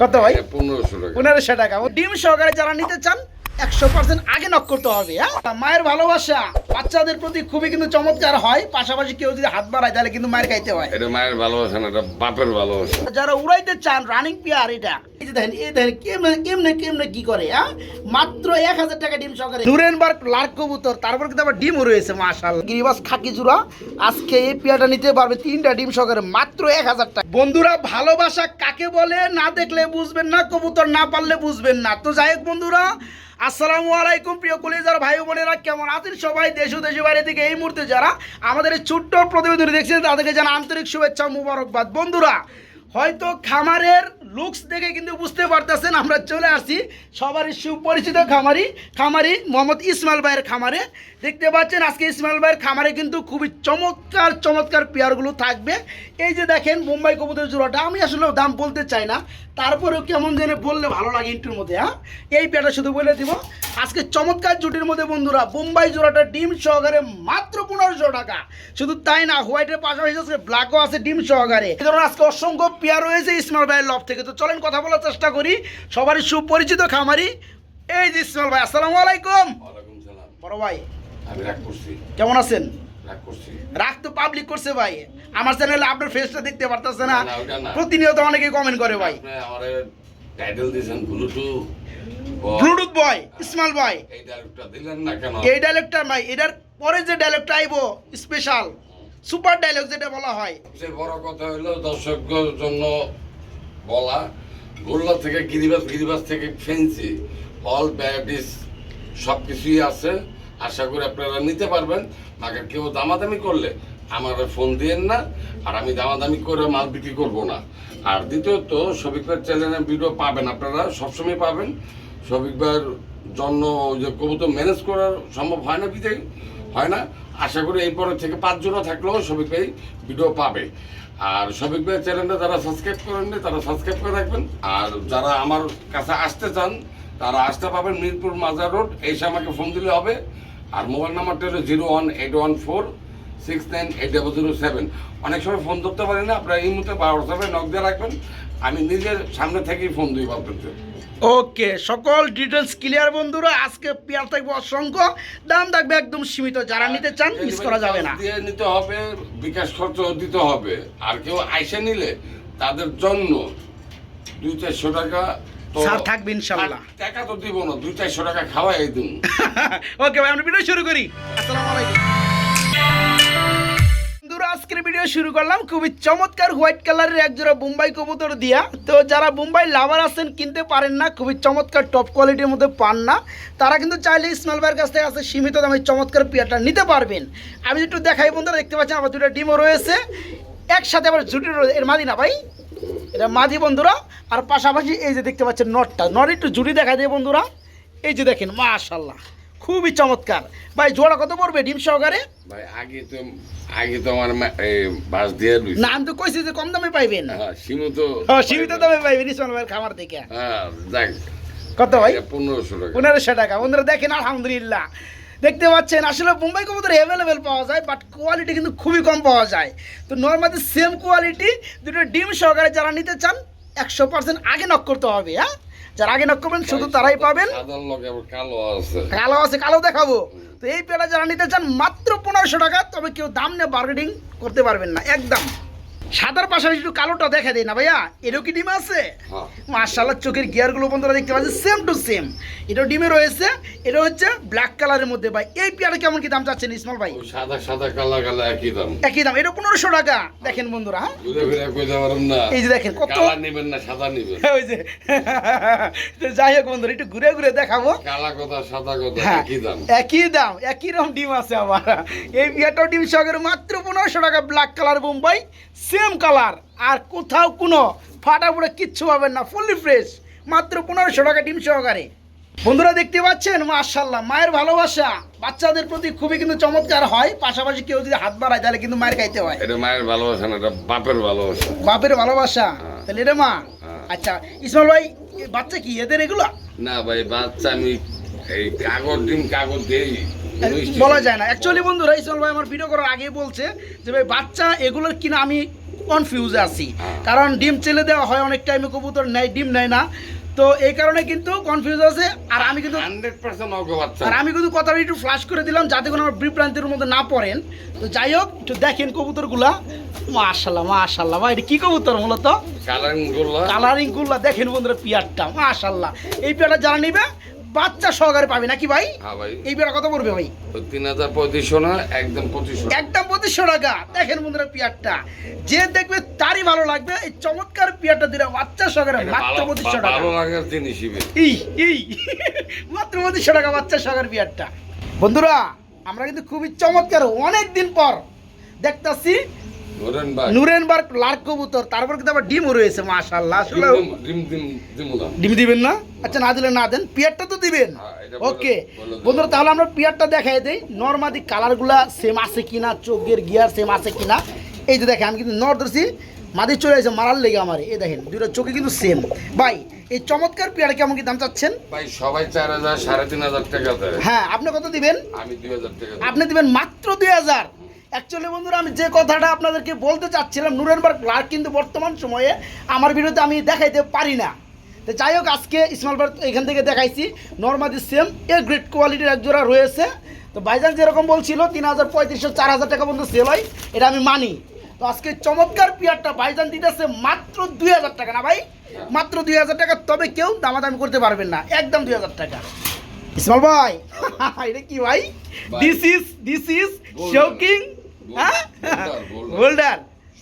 কত ভাই? 1500 টাকা। 1500 টাকা। ডিম সহকারে যারা নিতে চান 100% আগে নক করতে হবে। হ্যাঁ, মায়ের ভালোবাসা বাচ্চাদের প্রতি খুবই কিন্তু চমৎকার হয়। পাশাপাশি কেউ যদি হাত বাড়ায় তাহলে কিন্তু মায়ের খাইতে হয়। এটা মায়ের ভালোবাসা না, এটা বাপের ভালোবাসা। যারা উড়াইতে চান রানিং পেয়ার, এটা এই যে দেখেন, এই দেখেন কেমনে কি করে। হ্যাঁ, মাত্র 1000 টাকা ডিম সহকারে নুরেনবার্গ লার্ক কবুতর, তারপর কিন্তু আবার ডিমও রয়েছে মাশাআল্লাহ। গিরিবাস খাকি জোড়া আজকে এই পেয়ারটা নিতে পারবে 3টা ডিম সহকারে মাত্র 1000 টাকা। বন্ধুরা, ভালোবাসা কাকে বলে না দেখলে বুঝবেন না, কবুতর না পারলে বুঝবেন না। তো যাই হোক বন্ধুরা, আসসালামু আলাইকুম প্রিয় কলিজার ভাই বোনেরা, কেমন আছেন সবাই? দেশ ও দেশের বাইরে থেকে এই মুহূর্তে যারা আমাদের এই ছোট্ট প্রতিবেদন দেখছেন তাদেরকে জানা আন্তরিক শুভেচ্ছা মুবারকবাদ। বন্ধুরা, হয়তো খামারের লুকস দেখে কিন্তু বুঝতে পারতেছেন আমরা চলে আসছি সবারই সুপরিচিত খামারি মোহাম্মদ ইসমাইল ভাইয়ের খামারে। দেখতে পাচ্ছেন আজকে ইসমাইল ভাইয়ের খামারে কিন্তু খুবই চমৎকার পেয়ারগুলো থাকবে। এই যে দেখেন মুম্বাই কবুতর জোড়াটা, আমি আসলে দাম বলতে চাই না, তারপরেও কেমন যেন বললে ভালো লাগে ইন্টুর মধ্যে। হ্যাঁ, এই পেয়ারটা শুধু বলে দিব আজকে চমৎকার জুটির মধ্যে বন্ধুরা, মুম্বাই জোড়াটা ডিম সহকারে মাত্র 1500 টাকা। শুধু তাই না, হোয়াইটের পাশাপাশি আজকে ব্ল্যাকও আছে ডিম সহকারে। এই ধরনের আজকে অসংখ্য পেয়ার রয়েছে ইসমাইল ভাইয়ের লব থেকে। তো চলেন কথা বলার চেষ্টা করি সবারই সুপরিচিত খামারি এই যে ইসমাইল ভাই। আসসালামু আলাইকুম। ওয়ালাইকুম সালাম। বড় ভাই আমি রাগ করছি। কেমন আছেন? রাগ করছি। রাগ তো পাবলিক করছে ভাই, আমার চ্যানেলে আপনার ফেসটা দেখতে পারতেছে না, না, ওটা না। প্রতিনিয়ত অনেকে কমেন্ট করে ভাই। আপনি আমারে টাইটেল দিয়েছেন ব্লুটুথ বয় ইসমাইল ভাই, এই ডায়লগটা দিলেন না কেন? এই ডায়লগটা ভাই, এটার পরে যে ডায়লগটা আইবো স্পেশাল সুপার ডায়লগ যেটা বলা হয়। সবচেয়ে বড় কথা হলো দর্শকদের জন্য বলা, গোল্লা থেকে গিরিবাস থেকে ফেন্সি অল ভ্যারাইটিস সব কিছুই আছে। আশা করি আপনারা নিতে পারবেন। আগে কেউ দামাদামি করলে আমার ফোন দিয়েন না, আর আমি দামাদামি করে মাল বিক্রি করবো না। আর দ্বিতীয়ত শফিক ভাইয়ের চ্যানেলে ভিডিও পাবেন, আপনারা সবসময় পাবেন। শফিক ভাইয়ের জন্য ওই যে কবুতর ম্যানেজ করার সম্ভব হয় না, বিদায় হয় না। আশা করি এই পরে থেকে 5 জোড়া থাকলেও শফিক ভাই ভিডিও পাবে। আর শফিক ভাইয়ের চ্যানেলটা যারা সাবস্ক্রাইব করেন না তারা সাবস্ক্রাইব করে রাখবেন। আর যারা আমার কাছে আসতে চান তারা আসতে পাবেন মিরপুর মাজার রোড, এসে আমাকে ফোন দিলে হবে। আর মোবাইল নাম্বারটা হলো 01814698007। অনেক সময় ফোন ধরতে পারি না, আপনারা এই মুহূর্তে হোয়াটসঅ্যাপে নক দিয়ে রাখবেন, আমি নিজের সামনে থেকেই ফোন দিব আপনাদের। ওকে, সকল ডিটেলস ক্লিয়ার বন্ধুরা। আজকে পেয়ার থাকবে অসংখ্য, দাম থাকবে একদম সীমিত, যারা নিতে চান মিস করা যাবে না। দিয়ে নিতে হবে, বিকাশ খরচ দিতে হবে। আর কেউ আইসে নিলে তাদের জন্য 200-400 টাকা স্যার থাকবে ইনশাআল্লাহ। টাকা তো দিব না, 200-400 টাকা খাওয়াই দিন। ওকে ভাই, আমরা ভিডিও শুরু করি। আসসালামু আলাইকুম বন্ধুরা, আজকের ভিডিও শুরু করলাম খুবই চমৎকার হোয়াইট কালারের একজোড়া বোম্বাই কবুতর দিয়া। তো যারা বোম্বাই লাভার আছেন, কিনতে পারেন না, খুবই চমৎকার টপ কোয়ালিটির মধ্যে পান না, তারা কিন্তু চাইলে ইসমাইল ভাইয়ের কাছ থেকে আছে সীমিত দামে চমৎকার পেয়ারটা নিতে পারবেন। আমি একটু দেখাই বন্ধুরা, দেখতে পাচ্ছেন আমার দুটো ডিমও রয়েছে, একসাথে আবার জুটি রয়েছে। এর মাদি না ভাই, এটা মাদি বন্ধুরা। আর পাশাপাশি এই যে দেখতে পাচ্ছেন নটটা, নট একটু জুটি দেখা যায় বন্ধুরা। এই যে দেখেন মাশাআল্লাহ, খুবই চমৎকার। ভাই জোড়া কত পড়বে ডিম সহকারে? ভাই আগে তো আমার বাস দিয়ে লইছি। না, আমি তো কইছি যে কম দামে পাইবেন। হ্যাঁ, সীমিত দামে পাইবেন ইসমাইল ভাইয়ের খামার থেকে। হ্যাঁ, যাক। কত ভাই? 1500 টাকা। 1500 টাকা। বন্ধুরা দেখেন, আলহামদুলিল্লাহ দেখতে পাচ্ছেন আসলে মুম্বাই কবুতর অ্যাভেলেবেল পাওয়া যায়, বাট কোয়ালিটি কিন্তু খুবই কম পাওয়া যায়। তো নর্মালি সেম কোয়ালিটি দুটো ডিম সহকারে যারা নিতে চান 100% আগে নক করতে হবে। হ্যাঁ, যারা আগে নক করবেন শুধু তারাই পাবেন। সাদার লগে আবার কালো আছে। কালো দেখাবো। তো এই পেয়ারা যারা নিতে চান মাত্র 1500 টাকা, তবে কেউ দাম নিয়ে বার্গেনিং করতে পারবেন না একদম। সাদার পাশাপাশি একটু কালোটা দেখা দেয় না ভাইয়া, এরও কি ডিম আছে? মাশাআল্লাহ, চোখের গিয়ারগুলো বন্ধুরা দেখতে পাচ্ছেন সেম টু সেম, এটাও ডিমে রয়েছে। এটা হচ্ছে ব্ল্যাক কালারের মধ্যে। ভাই এই পেয়ারা কেমন কি দাম চাচ্ছেন ইসমাইল ভাই? সাদা কালা একই দাম। একই দাম, এটা 1500 টাকা। দেখেন বন্ধুরা, ঘুরে ঘুরে কইতে পারেন না, এই যে দেখেন কত কালা নেবেন না সাদা নেবেন। ওই যে তো যাই হোক বন্ধুরা, একটু ঘুরে ঘুরে দেখাবো। কালা কথা সাদা কথা একই দাম। একই দাম, একই রকম ডিম আছে আবার। এই পেয়ারটাও ডিম সহকারে মাত্র 1500 টাকা। Black colour Bombay, same colour, আর কোথাও কোনো ফাটা ফুটা কিচ্ছু পাবেন না, ফুললি ফ্রেশ, মাত্র 1500 টাকা ডিম সহকারে। বন্ধুরা দেখতে পাচ্ছেন মাশাআল্লাহ, মায়ের ভালোবাসা বাচ্চাদের প্রতি খুবই কিন্তু চমৎকার হয়। পাশাপাশি কেউ যদি হাত বাড়ায় তাহলে কিন্তু মায়ের খাইতে হয়। এটা মায়ের ভালোবাসা না, এটা বাপের ভালোবাসা। বাপের ভালোবাসা, তাহলে এটা মা। আচ্ছা ইসমাইল ভাই, বাচ্চা কি এদের এগুলা? না ভাই, বাচ্চা আমি এই কাগজ দেই বলা যায় না অ্যাকচুয়ালি বন্ধুরা। ইসমাইল ভাই আমার ভিডিও করার আগে বলছে যে ভাই বাচ্চা এগুলোর কিনা আমি কনফিউজে আছি, কারণ ডিম চেলে দেওয়া হয় অনেক টাইমে, কবুতর নেয় ডিম নেয় না, তো এই কারণে কিন্তু কনফিউজ আছে। আর আমি কিন্তু 100% ওকে বাচ্চা। আর আমি কিন্তু কথাটা একটু ফ্লাশ করে দিলাম যাতে কোনো আমার বিভ্রান্তির মধ্যে না পড়েন। তো যাই হোক, একটু দেখেন কবুতরগুলা। মাশাল্লাহ মাশাল্লাহ ভাই, এটা কি কবুতর মূলত? কালারিং গুলা দেখেন বন্ধুরা, পিয়ারটা মাশাল্লাহ। এই পিয়ারটা যারা নিবে বাচ্চা সহকারে পাবে নাকি ভাই? হ্যাঁ ভাই। এই পিয়ারটা কত পড়বে ভাই? 3500 না, একদম 2500। একদম 2500 টাকা। দেখেন বন্ধুরা পিয়ারটা, যে দেখবে তারই ভালো লাগবে। এই চমৎকার পিয়ারটা দিলে বাচ্চা সহকারে মাত্র 2500 টাকা। ভালো লাগার জিনিসই মাত্র 2500 টাকা বাচ্চা সহকারে পিয়ারটা। বন্ধুরা আমরা কিন্তু খুবই চমৎকার অনেক দিন পর দেখতাছি নুরেনবার্গ লার্ক কবুতর, তারপর কিন্তু আবার ডিমও রয়েছে মাশাআল্লাহ। আসলে ডিম দিবেন না? আচ্ছা, না দিলে না দেন, পিয়ারটা তো দিবেন। ওকে বন্ধুরা, তাহলে আমরা পিয়ারটা দেখাই দেই। নরমাদি কালারগুলা সেম আছে কিনা, চোখের গিয়ার সেম আছে কিনা। এই যে দেখেন, আমি কিন্তু নর ধরছি, মাদি চলে আসে মারার লেগে আমার। এই দেখেন দুটো চোখে কিন্তু সেম। ভাই এই চমৎকার পেয়ারা কেমন কি দাম চাচ্ছেন? ভাই সবাই 4000 3500 টাকা দেয়। হ্যাঁ, আপনি কত দিবেন? আমি 2000 টাকা। আপনি দিবেন মাত্র 2000। অ্যাকচুয়ালি বন্ধুরা, আমি যে কথাটা আপনাদেরকে বলতে চাচ্ছিলাম, নুরেনবার্গ লার্ক কিন্তু বর্তমান সময়ে আমার ভিডিওতে আমি দেখাইতে পারি না। তো যাই হোক, আজকে স্মল বার্ড এখান থেকে দেখাইছি। নর্মাদি সেম এ গ্রেড কোয়ালিটির এক জোড়া রয়েছে। তো ভাইজান যেরকম বলছিল 3000 3500 4000 টাকা পর্যন্ত সেল হয়, এটা আমি মানি। তো আজকে চমৎকার পিয়ারটা ভাইজান দিতেছে মাত্র 2000 টাকা। না ভাই, মাত্র 2000 টাকা। তবে কেউ দামাদামি করতে পারবেন না, একদম 2000 টাকা। ইসমাল ভাই, এটা কি ভাই? This is shocking holder.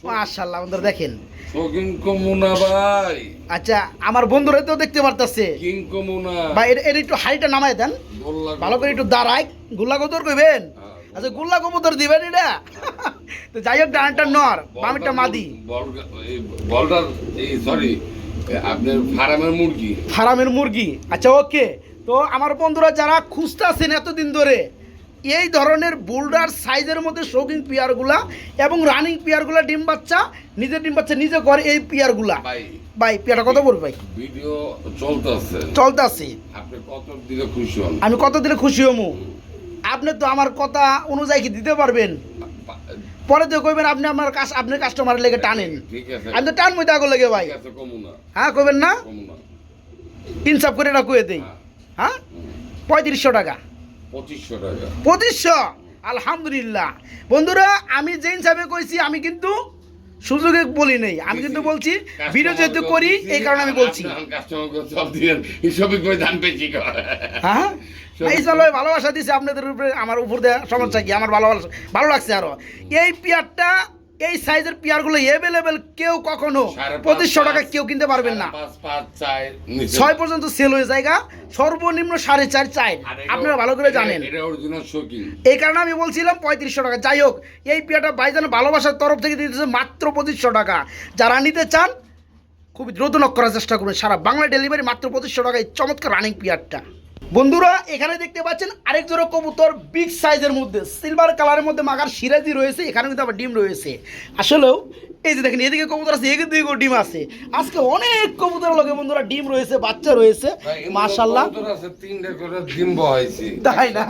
মাশাআল্লাহ বন্ধুরা দেখেন, শৌকিং কমুনা ভাই। আচ্ছা, আমার বন্ধুরা তো দেখতে পারতাছে কিং কমুনা ভাই। এটা একটু হাইটটা নামায় দেন ভালো করে, একটু দাঁড়ায়। গুল্লা কবুতর কইবেন? আচ্ছা, গুল্লা কবুতর দিবেন এটা। তো যাই হোক, ডানটা নর, বামটা মাদি। বলটার এই সরি আপনার ফার্মের মুরগি। আচ্ছা ওকে। তো আমার বন্ধুরা যারা খুঁজতেছেন এতদিন ধরে এই ধরনের বোল্ডার সাইজের মধ্যে শৌকিং পিয়ারগুলা এবং রানিং পিয়ারগুলা, ডিম বাচ্চা নিজে করে এই পিয়ারগুলা, ভাই পিয়ারটা কত পড়বে ভাই? ভিডিও চলতেছে। আপনি কত দিলে খুশি হন? আমি কত দিলে খুশি হমু? আপনি তো আমার কথা অনুযায়ী কি দিতে পারবেন? পরে তো কইবেন আপনি আমার আপনি কাস্টমারের লেগে টানেন। ঠিক আছে, আমি তো টানবো তাকে লেগে ভাই। ঠিক আছে, কমুনা। হ্যাঁ কইবেন না? ইনসাফ করে এটা কয়ে দেই। হ্যাঁ 3500 টাকা। 2500 টাকা। 2500। আলহামদুলিল্লাহ বন্ধুরা, আমি যে হিসাবে কইছি, আমি কিন্তু সুযোগে বলি নেই, আমি কিন্তু বলছি ভিডিও যেহেতু করি এই কারণে আমি বলছি। হ্যাঁ ইসমাল ভাই ভালোবাসা দিছে আপনাদের উপরে, আমার উপর দেওয়া সমস্যা কি? আমার ভালো লাগছে আরো। এই পিয়ারটা, এই সাইজের পিয়ারগুলো এভেলেবেল কেউ কখনো 2500 টাকা কেউ কিনতে পারবেন না। 6 পর্যন্ত সেল হয়ে জায়গা, সর্বনিম্ন 4.5 চাই, আপনারা ভালো করে জানেন। এই কারণে আমি বলছিলাম 3500 টাকা। যাই হোক, এই পিয়ারটা ভাইজান ভালোবাসার তরফ থেকে দিতেছে মাত্র 2500 টাকা। যারা নিতে চান খুবই দ্রুত নক করার চেষ্টা করবেন, সারা বাংলা ডেলিভারি মাত্র 2500 টাকা এই চমৎকার রানিং পিয়ারটা। বন্ধুরা এখানে দেখতে পাচ্ছেন আরেক জোড়া কবুতর বিগ সাইজের মধ্যে, সিলভার কালারের মধ্যে মাগার সিরাজি রয়েছে, এখানে কিন্তু আবার ডিম রয়েছে। আসলেও এই যে দেখেন, এদিকে কবুতর আছে, এদিকে ডিম আছে। আজকে অনেক কবুতর লগে বন্ধুরা ডিম রয়েছে, বাচ্চা রয়েছে মাশাআল্লাহ। তাই না?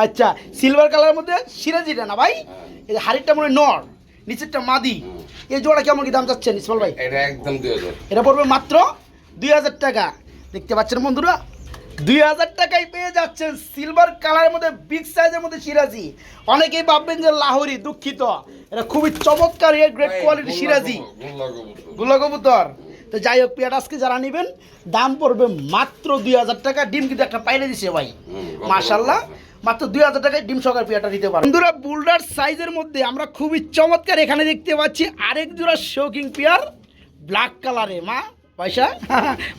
আচ্ছা, সিলভার কালারের মধ্যে সিরাজিটা না ভাই, এই হাড়িটা মনে নর, নিচেরটা মাদি। এই জোড়া কেমন কি দাম চাচ্ছেন ইসমাল ভাই? এটা একদম 2000। এটা পড়বে মাত্র 2000 টাকা। দেখতে পাচ্ছেন বন্ধুরা, 2000 টাকায় পেয়ে যাচ্ছেন সিলভার কালারের মধ্যে বিগ সাইজের মধ্যে সিরাজি। অনেকেই ভাববেন যে লাহোরি, দুঃখিত, এটা খুবই চমৎকার এ গ্রেড কোয়ালিটি সিরাজি গুলা কবুতর। তো যাই হোক, পেয়ার আজকে যারা নেবেন দাম পড়বে মাত্র 2000 টাকা। ডিম কিন্তু একটা পাইলে দিছে ভাই মাশাআল্লাহ, মাত্র 2000 টাকায় ডিম সহকারে পেয়ারটা দিতে পারেন। বন্ধুরা বোল্ডার সাইজের মধ্যে আমরা খুবই চমৎকার এখানে দেখতে পাচ্ছি আরেক জোড়া শৌকিং পেয়ার, ব্ল্যাক কালারে পয়সা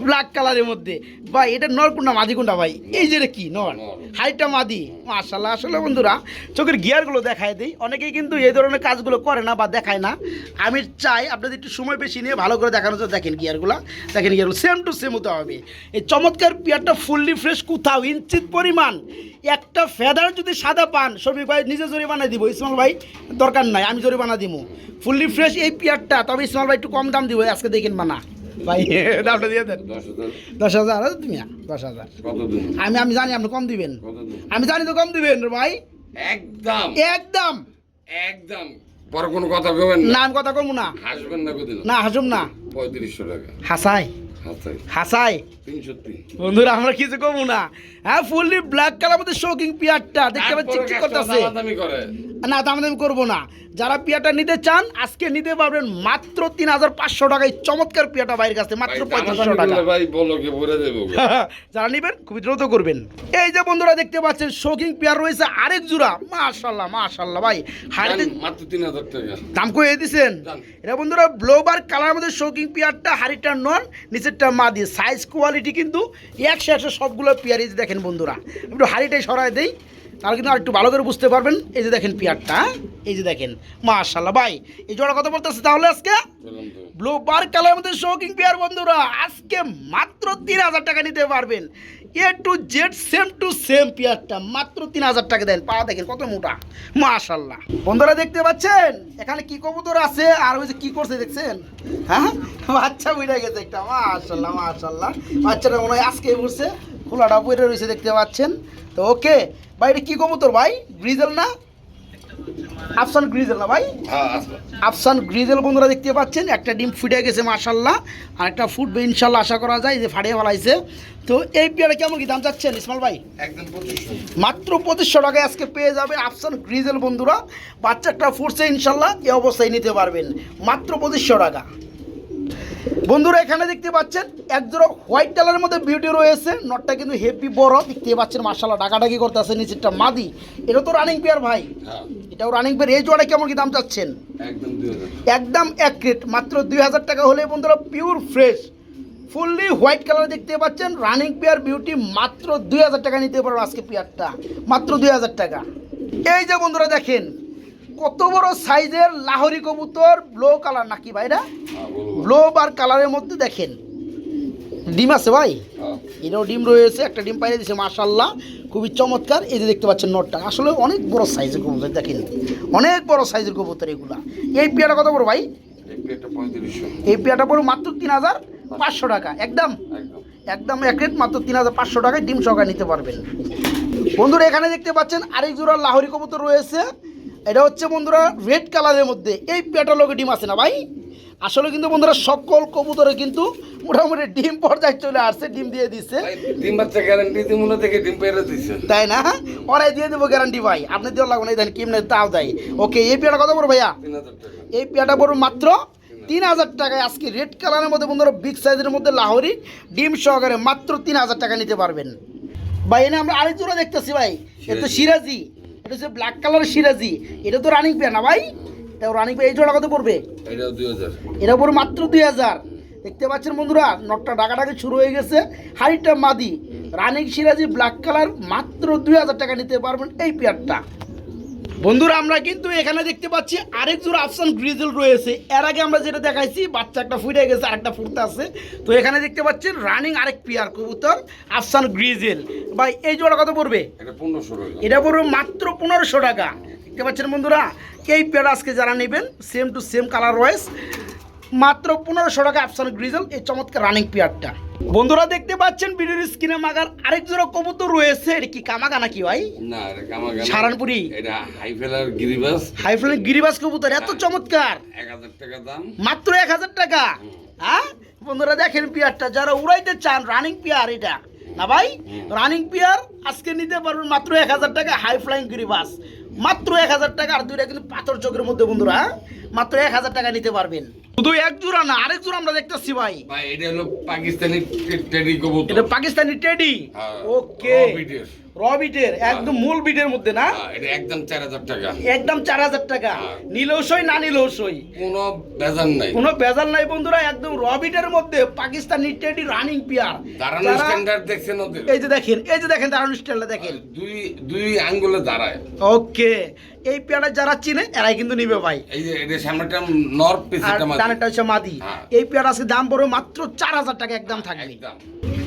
ব্ল্যাক কালারের মধ্যে। ভাই এটা নর কোনটা মাদি কোনটা ভাই? এই যে কি নর, হাইটটা মাদি মাশাআল্লাহ। আসলে বন্ধুরা চোখের গিয়ারগুলো দেখায় দেই, অনেকেই কিন্তু এই ধরনের কাজগুলো করে না বা দেখায় না। আমি চাই আপনাদের একটু সময় বেশি নিয়ে ভালো করে দেখানোর জন্য। দেখেন গিয়ারগুলো সেম টু সেম হতে হবে। এই চমৎকার পেয়ারটা ফুললি ফ্রেশ, কোথাও ইঞ্চিত পরিমাণ একটা ফেদার যদি সাদা পান, শফিক ভাই নিজে জরিমানা দিব, ইসমাল ভাই দরকার নাই, আমি জরিমানা দিব। ফুললি ফ্রেশ এই পেয়ারটা, তবে ইসমাল ভাই একটু কম দাম দিব আজকে, দেখেন মানা ভাই দামটা দিয়ে দেন। 10,000 তুমি 10,000। আমি জানি আপনি কম দিবেন, আমি জানি তো কম দিবেন ভাই। একদম একদম একদম পরে কোনো কথা কবেন না আমি কথা কমু না, হাসবেন না কোদিন না হাসুম না, 3500 টাকা হাসাই হাসাই হাসাই 303 বন্ধুরা আমরা কিছু কমু না। হ্যাঁ ফুললি ব্ল্যাক কালার মধ্যে শোকিং পিয়ারটা দেখতে পাচ্ছি চিকচিক করতেছে। দামি করে না দাম করবো না, যারা পিয়াটা নিতে চান আজকে নিতে পারবেন মাত্র 3500 টাকায় চমৎকার পিয়াটা বাইরের কাছে মাত্র 3500 টাকা। ভাই বলো কে ভরে দেবো যারা নেবেন খুবই দ্রুত করবেন। এই যে বন্ধুরা দেখতে পাচ্ছেন শোকিং পিয়ার রয়েছে আরেক জোড়া, মাশাআল্লাহ মাশাআল্লাহ ভাই হাড়িতে মাত্র 3000 টাকা দাম কয়ে দিছেন। জান। এটা বন্ধুরা ব্লোবার কালার মধ্যে শোকিং পিয়ারটা, হাড়িটা নন, নিচেরটা মাদি, সাইজ কোয়ালিটি কিন্তু 100 সবগুলো পিয়ার। এই যে দেখেন বন্ধুরা একটু হাড়িটাই সরাই দেই তাহলে কিন্তু আর একটু ভালো করে বুঝতে পারবেন। এই যে দেখেন পিয়ারটা, এই যে দেখেন মাশাআল্লাহ ভাই এই জোড়া কত বলতেছে তাহলে আজকে বললাম তো ব্লু বার কালার মধ্যে শোকিং পেয়ার বন্ধুরা আজকে মাত্র 3000 টাকা নিতে পারবেন। A to Z same to same পেয়ারটা মাত্র 3000 টাকা দেন। পা দেখেন কত মোটা মাশাআল্লাহ। বন্ধুরা দেখতে পাচ্ছেন এখানে কি কবুতর আছে আর ওই যে কি করছে দেখছেন, হ্যাঁ বাচ্চা উড়ে গেছে একটা, মাশাআল্লাহ মাশাআল্লাহ। বাচ্চাটা মনে হয় আজকে বসে খোলাটা পড়ে রয়েছে দেখতে পাচ্ছেন। তো ওকে ভাই এটা কি কবুতর ভাই, গ্রিজেল না আফসান গ্রিজেল না ভাই, হ্যাঁ আসলে আফসান গ্রিজেল বন্ধুরা দেখতে পাচ্ছেন। একটা ডিম ফুটে গেছে মাশাআল্লাহ, আর একটা ফুটবে ইনশাল্লাহ আশা করা যায়, যে ফাটিয়ে ফেলাইছে। তো এই পেয়ারে কেমন কি দাম চাচ্ছেন ইসমাইল ভাই? একদম 2500 মাত্র 2500 টাকায় আজকে পেয়ে যাবে আফসান গ্রিজেল বন্ধুরা। বাচ্চা একটা ফুটছে ইনশাল্লাহ এই অবস্থায় নিতে পারবেন মাত্র 2500 টাকা। বন্ধুরা এখানে দেখতে পাচ্ছেন একজোড়া হোয়াইট কালারের মধ্যে বিউটি রয়েছে, নটটা কিন্তু হেভি বড় দেখতে পাচ্ছেন মাশাআল্লাহ, ডাকাডাকি করতেছে। নিচেরটা মাদি, এটা তো রানিং পেয়ার ভাই, হ্যাঁ এটাও রানিং পেয়ার। এই জোড়া কেমন কি দাম চাচ্ছেন? একদম 2000 একদম এক রেট মাত্র 2000 টাকা হলে বন্ধুরা pure fresh fully white colour দেখতে পাচ্ছেন রানিং পেয়ার বিউটি মাত্র 2000 টাকা নিতে পারো আজকে পেয়ারটা মাত্র 2000 টাকা। এই যে বন্ধুরা দেখেন কত বড় সাইজের লাহোরি কবুতর, ব্লু কালার নাকি ভাইরা, হ্যাঁ বলবো ব্লু বার কালারের মধ্যে দেখেন ডিম আছে ভাই, হ্যাঁ এটাও ডিম রয়েছে, একটা ডিম পাইয়ে দিয়েছে মাশাআল্লাহ খুবই চমৎকার। এই যে দেখতে পাচ্ছেন নটটা আসলে অনেক বড় সাইজের কবুতর, দেখেন অনেক বড় সাইজের কবুতর এগুলা। এই পেয়ারটা কত বড় ভাই? একটা 3500 এই পেয়ারটা পড়ো মাত্র 3500 টাকা একদম একদম একদম এক রেট মাত্র 3500 টাকায় ডিম সহকারে নিতে পারবেন। বন্ধুরা এখানে দেখতে পাচ্ছেন আরেক জোড়া লাহোরি কবুতর রয়েছে, এটা হচ্ছে বন্ধুরা রেড কালারের মধ্যে। এই পেয়ারটার লোকে ডিম আছে না ভাই? আসলে কিন্তু বন্ধুরা সকল কবুতরে কিন্তু মোটামুটি ডিম পর্যায়ে চলে আসছে, ডিম দিয়ে দিচ্ছে ভাই ডিম বাচ্চা গ্যারান্টি দিমুনা থেকে ডিম পেরে দিছে তাই না? ওরাই দিয়ে দেবো গ্যারান্টি ভাই, আপনি দেওয়া লাগবে না, এই দেন কেমনে তাও দেয়। ওকে এই পেয়ারটা কত বড় ভাইয়া? 3000 টাকা এই পেয়ারটা পড়বে মাত্র 3000 টাকায় আজকে রেড কালারের মধ্যে বন্ধুরা বিগ সাইজের মধ্যে লাহোরি ডিম সহকারে মাত্র 3000 টাকা নিতে পারবেন ভাই। এনে আমরা আরেক জোড়া দেখতেছি ভাই, এটা তো সিরাজি, এটা হচ্ছে ব্ল্যাক কালারের সিরাজি, এটা তো রানিং পেয়ার না ভাই? এটাও রানিং পেয়ার। এই জোড়া কত পড়বে? এটাও 2000 এটা পড়বে মাত্র 2000। দেখতে পাচ্ছেন বন্ধুরা নটটা ডাকাডাকি শুরু হয়ে গেছে, হাড়িটা মাদি, রানিং সিরাজি ব্ল্যাক কালার মাত্র 2000 টাকা নিতে পারবেন এই পেয়ারটা। বন্ধুরা আমরা কিন্তু এখানে দেখতে পাচ্ছি আরেক জোড়া আফসান গ্রিজেল রয়েছে। এর আগে আমরা যেটা দেখাইছি বাচ্চা একটা ফুটে গেছে আরেকটা ফুটতে আছে, তো এখানে দেখতে পাচ্ছেন রানিং আরেক পেয়ার কবুতর আফসান গ্রিজেল ভাই। এই জোড়া কত পড়বে? এটা 1500 টাকা এটা পড়বে মাত্র 1500 টাকা। দেখতে পাচ্ছেন বন্ধুরা এই পেয়ার আজকে যারা নেবেন same to same colour wise মাত্র 1500 টাকা আফসান গ্রিজেল এই চমৎকার রানিং পেয়ারটা। বন্ধুরা দেখতে পাচ্ছেন ভিডিওর স্ক্রিনে মাগার আরেক জোড়া কবুতর রয়েছে, এটা কি কামাগা নাকি ভাই? না এটা কামাগান সারানপুরি, এটা হাইফেলার গিরিবাস হাইফ্লাইং গিরিবাস কবুতর এত চমৎকার 1000 টাকা দাম মাত্র 1000 টাকা। হ্যাঁ বন্ধুরা দেখেন পেয়ারটা যারা উড়াইতে চান রানিং পেয়ার এটা না ভাই, রানিং পেয়ার আজকে নিতে পারবেন মাত্র 1000 টাকা হাই ফ্লাইং গিরিবাস মাত্র 1000 টাকা। আর দুইটা কিন্তু পাথর চোখের মধ্যে বন্ধুরা মাত্র 1000 টাকা নিতে পারবেন। শুধু এক জোড়া না আরেক জোড়া আমরা দেখতেছি ভাই, ভাই এটা হলো পাকিস্তানি টেডি কবুতর, এটা পাকিস্তানি টেডি। হ্যাঁ, ওকে raw breed এর। র বিটের একদম মূল বিটের মধ্যে না, হ্যাঁ, এটা একদম 4000 টাকা একদম 4000 টাকা। হ্যাঁ। নিলেও সই না নিলেও সই, কোনো বেজান নাই কোনো ভেজাল নাই বন্ধুরা, একদম র বিটের মধ্যে পাকিস্তানি টেডি রানিং পেয়ার। দাঁড়ানো যারা- স্ট্যান্ডার্ড দেখছেন ওদের, এই যে দেখেন এই যে দেখেন দারুণ স্টাইলটা দেখেন। দুই আঙ্গুলে দাঁড়ায়। ওকে এই পেয়ারটা যারা চিনে এরাই কিন্তু নিবে ভাই। এই যে এটা সামনেটা নর আর পিছনেটা মাঝে ডানেরটা হচ্ছে মাদি। হ্যাঁ। এই পেয়ার আজকে দাম পড়বে মাত্র 4000 টাকা একদম থাকবে। একদম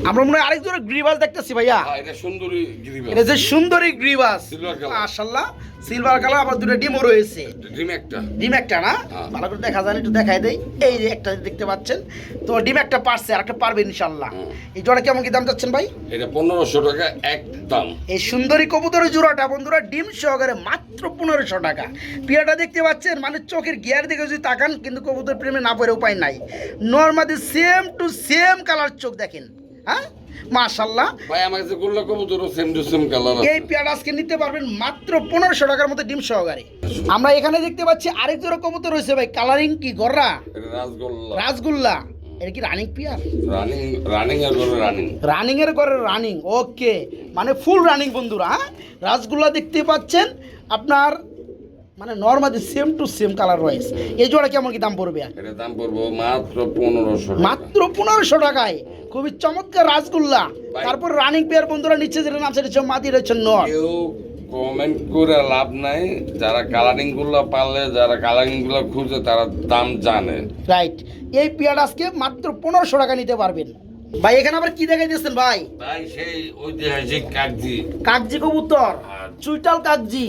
আমরা মনে হয় আরেক জোড়া গ্রিবাস দেখতেছি ভাইয়া। এটা সুন্দরী গিরিবাস। এটা যে সুন্দরী গ্রিবাস, সিলভার কালার। মাশাআল্লাহ সিলভার কালার, আবার দুটো ডিমও রয়েছে। ডিম একটা না, ভালো করে দেখা যায় না, একটু দেখাই দেই। এই যে একটা দেখতে পাচ্ছেন, তো ডিম একটা পারছে আর একটা পারবে ইনশাআল্লাহ। এই জোড়া কেমন কি দাম যাচ্ছেন ভাই? এটা 1500 টাকা একদম। এই সুন্দরী কবুতরের জোড়াটা বন্ধুরা ডিম সহকারে মাত্র 1500 টাকা। পিয়াটা দেখতে পাচ্ছেন, মানে চোখের গিয়ার দিকে যদি তাকান কিন্তু কবুতর প্রেমে না পড়ে উপায় নাই। Normally same to same colour চোখ দেখেন, হ্যাঁ মাশাআল্লাহ ভাই। আমার কাছে গুল্লা কবুতর সেম টু সেম কালার আছে। এই পেয়ার আজকে নিতে পারবেন মাত্র 1500 টাকার মধ্যে ডিম সহকারে। আমরা এখানে দেখতে পাচ্ছি আরেক জোড়া কবুতর রয়েছে ভাই, কালারিং কি গররা? এটা রাসগোল্লা। রাসগোল্লা, এটা কি রানিং পেয়ার? রানিং এর করে রানিং। রানিং এর করে রানিং, ওকে, মানে ফুল রানিং বন্ধুরা। হ্যাঁ, রাসগোল্লা দেখতে পাচ্ছেন আপনার, মানে normally same to same colour রয়েছে। এই জোড়া কেমন কি দাম পড়বে? এটা দাম পড়বো মাত্র 1500 টাকা। মাত্র 1500 টাকায় খুবই চমৎকার রাসগোল্লা। তারপর রানিং পেয়ার বন্ধুরা নিচে যেটা নাম সেটা হচ্ছে মাদি রয়েছে নর। কেউ কমেন্ট করে লাভ নাই, যারা কালারিং গুলো পারলে, যারা কালারিং গুলো খুঁজে তারা দাম জানে। রাইট, এই পেয়ার আজকে মাত্র 1500 টাকা নিতে পারবেন। ভাই এখানে আবার কি দেখাই দিচ্ছেন ভাই? ভাই সেই ঐতিহাসিক কাগজি। কাগজি কবুতর, চুইটাল কাগজি,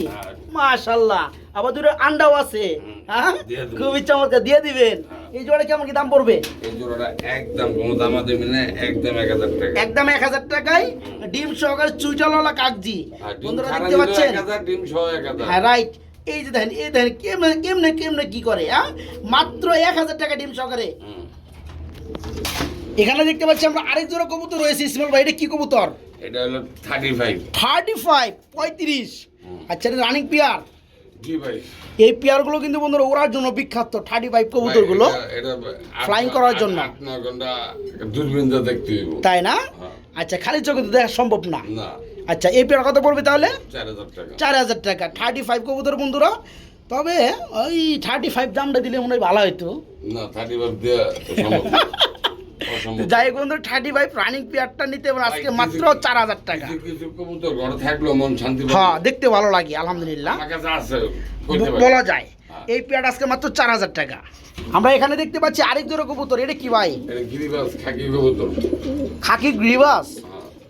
মাশাআল্লাহ। আবার দুটো আন্ডাও আছে, হ্যাঁ খুবই চমৎকার, দিয়ে দিবেন। এই জোড়া কেমন কি দাম পড়বে? এই জোড়াটা একদম কোনো দামাদামি না, একদম 1000 টাকা। একদম 1000 টাকায় ডিম সহকারে চুইটালওয়ালা কাগজি বন্ধুরা দেখতে পাচ্ছেন। 1000 ডিম সহ 1000। হ্যাঁ রাইট, এই যে দেখেন, এই দেখেন কেমনে কেমনে কেমনে কি করে, হ্যাঁ মাত্র 1000 টাকা ডিম সহকারে। এখানে দেখতে পাচ্ছি আমরা আরেক জোড়া কবুতর রয়েছে ইসমাইল ভাই, এটা কি কবুতর? এটা হলো 35। 35। আচ্ছা, এটা রানিং পেয়ার। জি ভাই। এই পেয়ারগুলো কিন্তু বন্ধুরা ওড়ার জন্য বিখ্যাত, 35 কবুতরগুলো ফ্লাইং করার জন্য। 8-9 ঘন্টা দূরবীনটা দেখতে হইব, তাই না? আচ্ছা, খালি চোখে তো দেখা সম্ভব না। না। আচ্ছা, এই পেয়ার কত পড়বে তাহলে? 4000 টাকা। 4000 টাকা 35 কবুতর বন্ধুরা। তবে ওই 35 দামটা দিলে মনে হয় ভালো হতো না, 35 দিয়ে সম্ভব না। অসম্ভব। যাই হোক বন্ধু, 35 রানিং পেয়ারটা নিতে হবে আজকে মাত্র 4000 টাকা। কিছু কিছু কবুতর ঘরে থাকলো মন শান্তি পায়। হ্যাঁ, দেখতে ভালো লাগে আলহামদুলিল্লাহ, আমার কাছে আছে, কইতে পারি। বলা যায়। এই পেয়ার আজকে মাত্র 4000 টাকা। আমরা এখানে দেখতে পাচ্ছি আরেক জোড়া কবুতর, এটা কি ভাই? এটা গিরিবাস খাকি কবুতর। খাকি গ্রিবাস,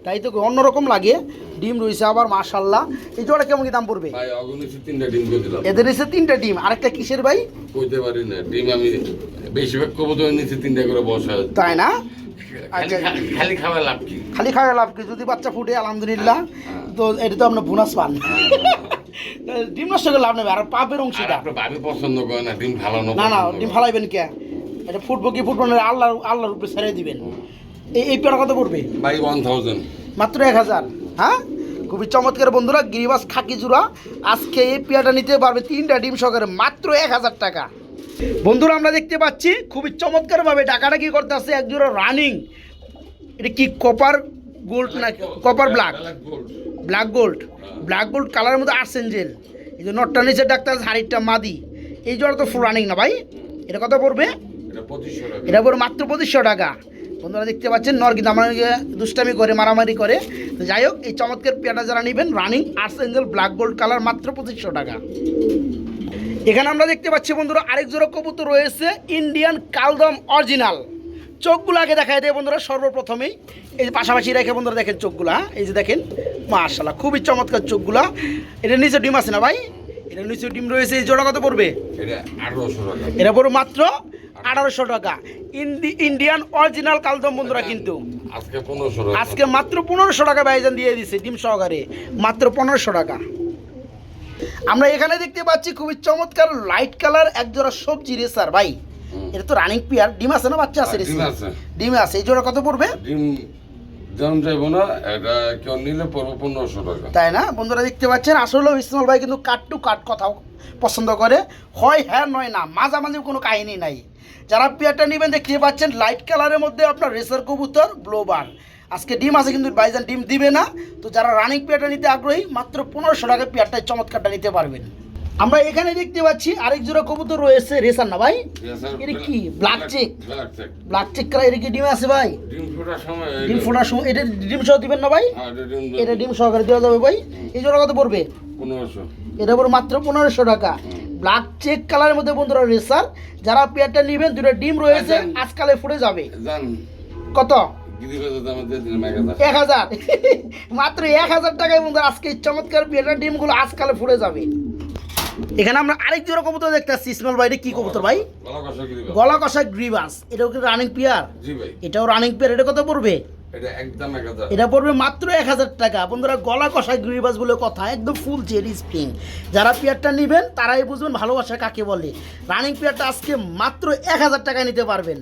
তাই তো অন্যরকম লাগে। ডিম রয়েছে আবার মাশাআল্লাহ। এই জোড়া কেমন কি দাম পড়বে? ভাই অগণিত 3টা ডিম করে দিলাম। এদের নিচে 3টা ডিম, আরেকটা কিসের ভাই? কইতে পারি না, ডিম আমি বেশিরভাগ কবুতর নিচে 3টা করে বসা। তাই না? খালি খাওয়া লাভ কি? খালি খাওয়া লাভ কি? যদি বাচ্চা ফুটে আলহামদুলিল্লাহ, তো এটা তো আপনার বোনাস পান। ডিম নষ্ট করে লাভ নেবে, আর পাপের অংশটা। আপনার ভাবি পছন্দ করে না ডিম ফালানো। না না, ডিম ফালাইবেন কে? এটা ফুটবো কি ফুটবো না, আল্লাহর উপরে ছেড়ে দিবেন। এই পেয়ারা কত পড়বে ভাই? 1000। মাত্র 1000। হ্যাঁ, খুবই চমৎকার বন্ধুরা, গিরিবাস খাকি জোড়া। আজকে এই পেয়ারটা নিতে পারবে 3টা ডিম সহকারে মাত্র 1000 টাকা। বন্ধুরা আমরা দেখতে পাচ্ছি খুবই চমৎকারভাবে ডাকাডাকি করতে আসছে এক জোড়া রানিং। এটা কি কপার গোল্ড না copper black? Black gold, black gold কালারের মধ্যে আর্সেঞ্জেল। এই যে নটটা নিচে ডাক্তার, হাড়িটা মাদি। এই জোড়া তো ফুল রানিং না ভাই? এটা কত পড়বে? এটা পড়বে মাত্র 2500 টাকা। বন্ধুরা দেখতে পাচ্ছেন, নর কিন্তু আমাকে দুষ্টামি করে, মারামারি করে। তো যাই হোক, এই চমৎকার পেয়ারটা যারা নেবেন রানিং আর্সেঞ্জেল ব্ল্যাক গোল্ড কালার, মাত্র 2500 টাকা। এখানে আমরা দেখতে পাচ্ছি বন্ধুরা আরেক জোড়া কবুতর রয়েছে, ইন্ডিয়ান কালদম অরিজিনাল। চোখগুলো আগে দেখায় দেয় বন্ধুরা সর্বপ্রথমেই। এই যে পাশাপাশি রেখে বন্ধুরা দেখেন চোখগুলা, এই যে দেখেন মাশাআল্লাহ খুবই চমৎকার চোখগুলা। এটা নিচে ডিম আছে না ভাই? এটা নিচে ডিম রয়েছে। এই জোড়া কত পড়বে? এটা 1800 টাকা। এটা পড়বে মাত্র 1800 টাকা। ইন্ডিয়ান অরিজিনাল কালদম বন্ধুরা, কিন্তু আজকে 1500 টাকা। আজকে মাত্র 1500 টাকা ভাইজান দিয়ে দিছে ডিম সহকারে, মাত্র 1500 টাকা। আমরা এখানে দেখতে পাচ্ছি খুবই চমৎকার লাইট কালার এক জোড়া সবজি রেসার ভাই। এটা তো রানিং পেয়ার, ডিম আছে না বাচ্চা আছে? ডিম আছে। এই জোড়া কত পড়বে? ডিম দাম যাইবো না, এটা কেউ নিলে পড়বে 1500 টাকা। তাই না? বন্ধুরা দেখতে পাচ্ছেন, আসলে ইসমাইল ভাই কিন্তু কাট টু কাট কথাও পছন্দ করে, হয় হ্যাঁ নয় না, মাঝামাঝি কোনো কাহিনী নাই। যারা পেয়ারটা নেবেন দেখতে পাচ্ছেন লাইট কালারের মধ্যে আপনার রেসার কবুতর ব্লোবার। আজকে ডিম আছে কিন্তু ভাইজান ডিম দিবে না। তো যারা রানিং পেয়ারটা নিতে আগ্রহী মাত্র 1500 টাকায় পেয়ারটাই চমৎকারটা নিতে পারবেন। আমরা এখানে দেখতে পাচ্ছি আরেক জোড়া কবুতর রয়েছে রেসার না ভাই? এটা কি black check? Black check colour. এটা কি ডিম আছে ভাই? ডিম ফোটার সময় এটা ডিম সহ দিবেন না ভাই? এটা ডিম সহকারে দেওয়া যাবে ভাই। এই জোড়া কত পড়বে? 1500। এটা পড়বে মাত্র 1500 টাকা। ব্ল্যাক চেক কালারের মধ্যে বন্ধুরা রেসার। যারা পেয়ারটা নেবেন, দুটো ডিম রয়েছে, আজকালে ফুটে যাবে। কত? গিরিবাজের দামে দিয়ে দিলাম 1000। 1000 মাত্র 1000 টাকায় বন্ধুরা আজকে এই চমৎকার বিয়েটার ডিমগুলো আজকালে ফুটে যাবে। এখানে আমরা আরেক জোড়া কবুতর দেখতে পাচ্ছি ইসমাইল ভাই, এটা কি কবুতর ভাই? গলা কষা গিরিবাজ। গলা কষা গ্রিবাস, এটাও কি রানিং পেয়ার? জি ভাই, এটাও রানিং পেয়ার। এটা কত পড়বে? এটা একদম 1000। এটা পড়বে মাত্র 1000 টাকা। বন্ধুরা গলা কষা গ্রিবাস বলে কথা, একদম ফুল জেরি স্প্রিং। যারা পেয়ারটা নেবেন তারাই বুঝবেন ভালোবাসা কাকে বলে। রানিং পেয়ারটা আজকে মাত্র 1000 টাকায় নিতে পারবেন।